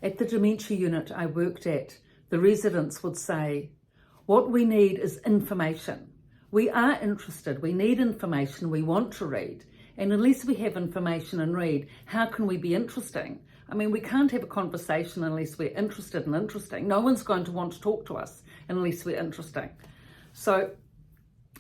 At the dementia unit I worked at, the residents would say, what we need is information. We are interested, we need information, we want to read. And unless we have information and read, how can we be interesting? I mean, we can't have a conversation unless we're interested and interesting. No one's going to want to talk to us unless we're interesting. So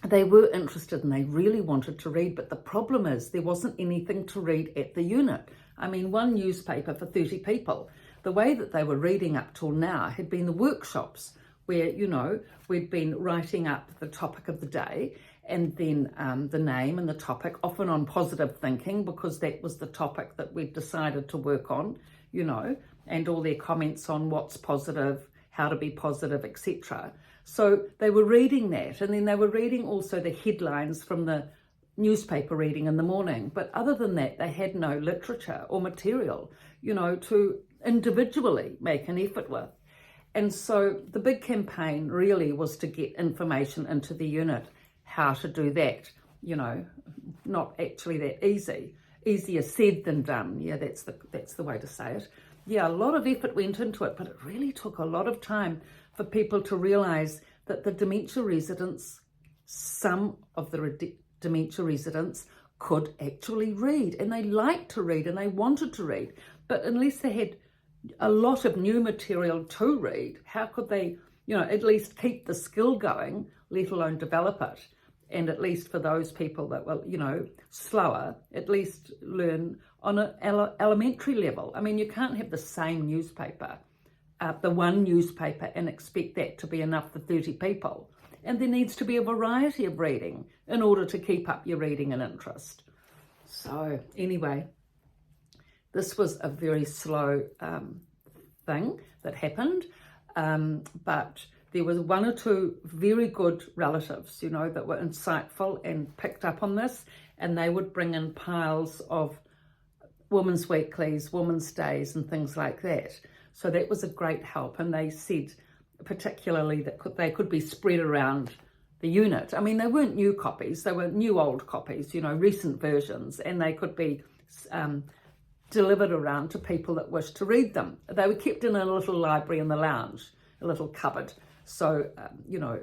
they were interested and they really wanted to read, but the problem is there wasn't anything to read at the unit. I mean, one newspaper for 30 people. The way that they were reading up till now had been the workshops where, you know, we'd been writing up the topic of the day and then the name and the topic, often on positive thinking, because that was the topic that we'd decided to work on, you know, and all their comments on what's positive, how to be positive, etc. So they were reading that, and then they were reading also the headlines from the newspaper reading in the morning. But other than that, they had no literature or material, you know, to individually make an effort with. And so the big campaign really was to get information into the unit. How to do that, you know, not actually that easy. Easier said than done. Yeah, that's the way to say it. Yeah, a lot of effort went into it, but it really took a lot of time for people to realise that the dementia residents, some of the dementia residents could actually read, and they liked to read and they wanted to read. But unless they had a lot of new material to read, how could they, you know, at least keep the skill going, let alone develop it? And at least for those people that were, you know, slower, at least learn on an elementary level. I mean, you can't have the same newspaper, the one newspaper, and expect that to be enough for 30 people. And there needs to be a variety of reading in order to keep up your reading and interest. So anyway, this was a very slow thing that happened, but there was one or two very good relatives, you know, that were insightful and picked up on this, and they would bring in piles of women's weeklies, women's days and things like that. So that was a great help, and they said particularly that they could be spread around the unit. I mean, they weren't new copies, they were new old copies, you know, recent versions, and they could be delivered around to people that wish to read them. They were kept in a little library in the lounge, a little cupboard. So, you know,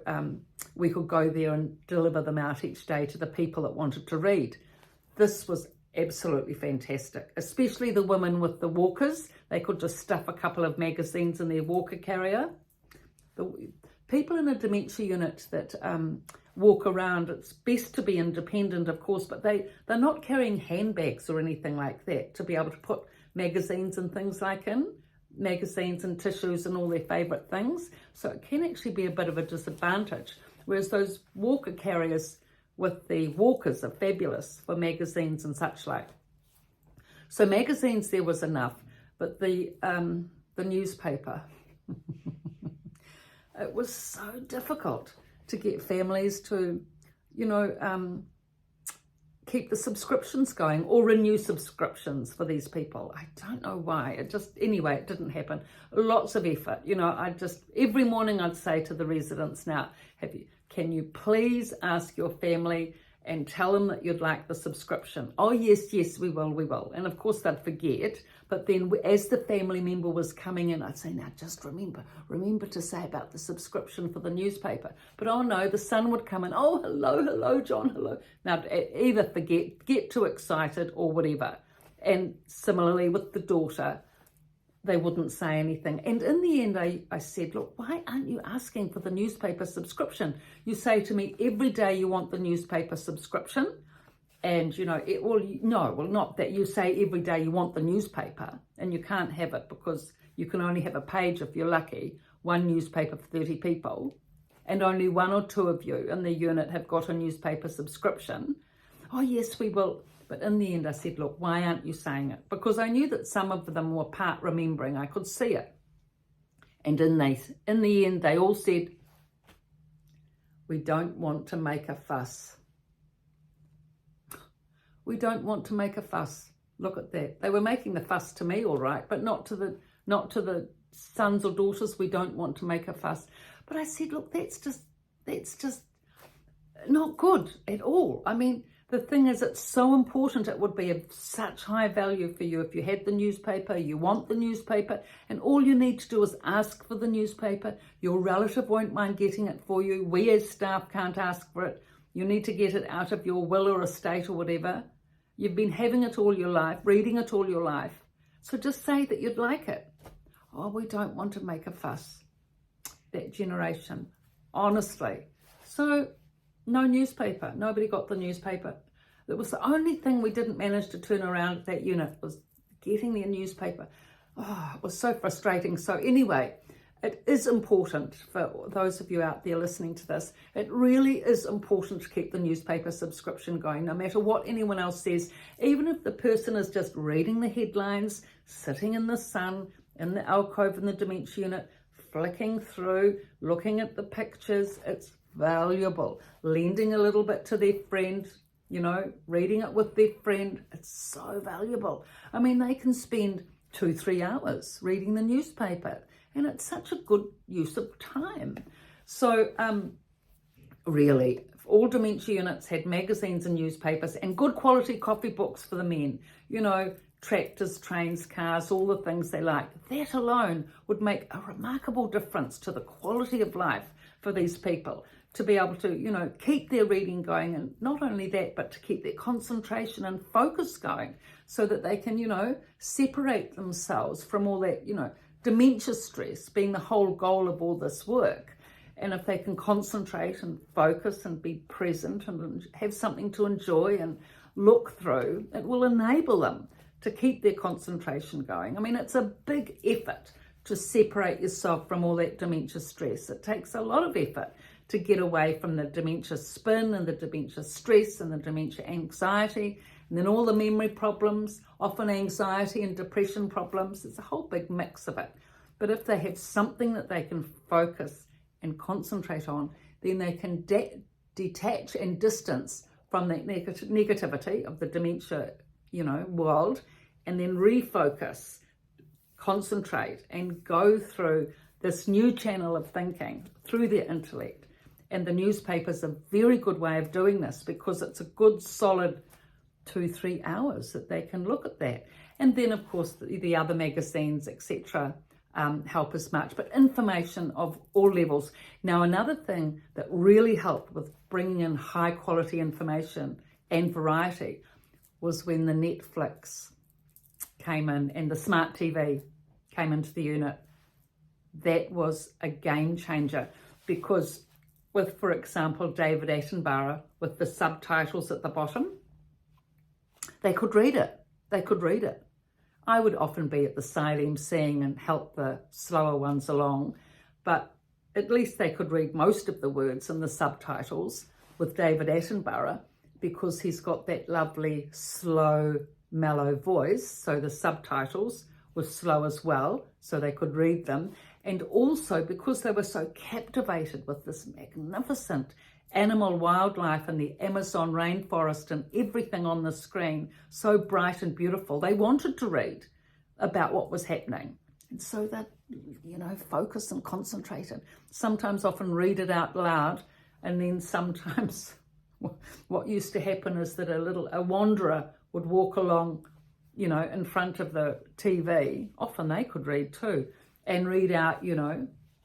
we could go there and deliver them out each day to the people that wanted to read. This was absolutely fantastic, especially the women with the walkers. They could just stuff a couple of magazines in their walker carrier. The people in a dementia unit that walk around, it's best to be independent, of course, but they're not carrying handbags or anything like that to be able to put magazines and things like in. Magazines and tissues and all their favourite things. So it can actually be a bit of a disadvantage. Whereas those walker carriers with the walkers are fabulous for magazines and such like. So magazines there was enough, but the newspaper, it was so difficult to get families to, you know, keep the subscriptions going or renew subscriptions for these people. I don't know why. It just, anyway, it didn't happen. Lots of effort. You know, every morning I'd say to the residents now, can you please ask your family and tell them that you'd like the subscription? Oh, yes, we will. And of course they'd forget. But then as the family member was coming in, I'd say, now just remember to say about the subscription for the newspaper. But oh no, the son would come in, oh, hello, John, hello. Now, either forget, get too excited or whatever. And similarly with the daughter, they wouldn't say anything. And in the end, I said, look, why aren't you asking for the newspaper subscription? You say to me every day you want the newspaper subscription. And, you know, not that you say every day you want the newspaper and you can't have it because you can only have a page if you're lucky, one newspaper for 30 people, and only one or two of you in the unit have got a newspaper subscription. Oh, yes, we will. But in the end, I said, look, why aren't you saying it? Because I knew that some of them were part remembering. I could see it. And in the end, they all said, we don't want to make a fuss. We don't want to make a fuss. Look at that. They were making the fuss to me, all right, but not to the sons or daughters. We don't want to make a fuss. But I said, look, that's just not good at all. I mean, the thing is, it's so important. It would be of such high value for you if you had the newspaper, you want the newspaper, and all you need to do is ask for the newspaper. Your relative won't mind getting it for you. We as staff can't ask for it. You need to get it out of your will or estate or whatever. You've been having it all your life, reading it all your life. So just say that you'd like it. Oh, we don't want to make a fuss. That generation, honestly. So no newspaper. Nobody got the newspaper. That was the only thing we didn't manage to turn around at that unit, was getting their newspaper. Oh, it was so frustrating. So anyway, it is important for those of you out there listening to this. It really is important to keep the newspaper subscription going, no matter what anyone else says. Even if the person is just reading the headlines, sitting in the sun, in the alcove in the dementia unit, flicking through, looking at the pictures, it's valuable. Lending a little bit to their friend, reading it with their friend, it's so valuable. I mean, they can spend 2-3 hours reading the newspaper, and it's such a good use of time. So really, if all dementia units had magazines and newspapers and good quality copy books for the men, tractors, trains, cars, all the things they like, that alone would make a remarkable difference to the quality of life for these people, to be able to, keep their reading going, and not only that, but to keep their concentration and focus going, so that they can, separate themselves from all that, dementia stress being the whole goal of all this work. And if they can concentrate and focus and be present and have something to enjoy and look through, it will enable them to keep their concentration going. I mean, it's a big effort to separate yourself from all that dementia stress. It takes a lot of effort to get away from the dementia spin and the dementia stress and the dementia anxiety, and then all the memory problems, often anxiety and depression problems. It's a whole big mix of it. But if they have something that they can focus and concentrate on, then they can detach and distance from that negativity of the dementia, world, and then refocus, concentrate, and go through this new channel of thinking through their intellect. And the newspaper's a very good way of doing this, because it's a good solid 2-3 hours that they can look at that. And then of course the other magazines, etc., help as much, but information of all levels. Now, another thing that really helped with bringing in high quality information and variety was when the Netflix came in and the smart TV came into the unit. That was a game changer, because with, for example, David Attenborough, with the subtitles at the bottom, they could read it. I would often be at the side emceeing and help the slower ones along, but at least they could read most of the words in the subtitles with David Attenborough, because he's got that lovely, slow, mellow voice. So the subtitles were slow as well, so they could read them. And also because they were so captivated with this magnificent animal wildlife and the Amazon rainforest and everything on the screen, so bright and beautiful, they wanted to read about what was happening. And so that, focus and concentrated. Sometimes often read it out loud, and then sometimes what used to happen is that a wanderer would walk along, in front of the TV, often they could read too, and read out,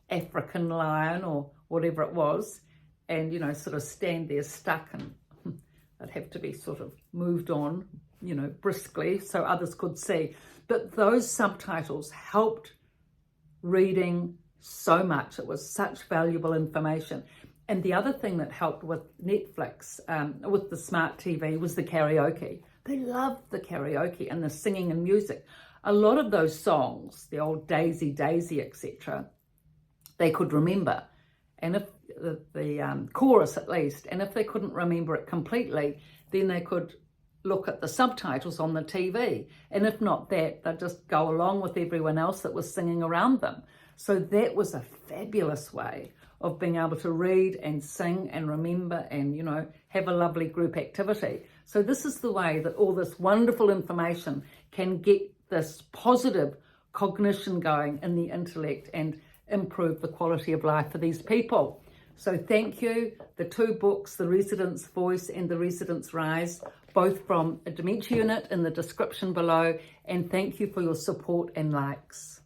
African lion or whatever it was, and, sort of stand there stuck, and they'd have to be sort of moved on, briskly so others could see. But those subtitles helped reading so much. It was such valuable information. And the other thing that helped with Netflix, with the smart TV, was the karaoke. They loved the karaoke and the singing and music. A lot of those songs, the old Daisy, Daisy, etc., they could remember. And if the chorus at least, and if they couldn't remember it completely, then they could look at the subtitles on the TV. And if not that, they'd just go along with everyone else that was singing around them. So that was a fabulous way of being able to read and sing and remember and, have a lovely group activity. So this is the way that all this wonderful information can get this positive cognition going in the intellect and improve the quality of life for these people. So thank you. The two books, The Resident's Voice and The Resident's Rise, both from a Dementia Unit, in the description below. And thank you for your support and likes.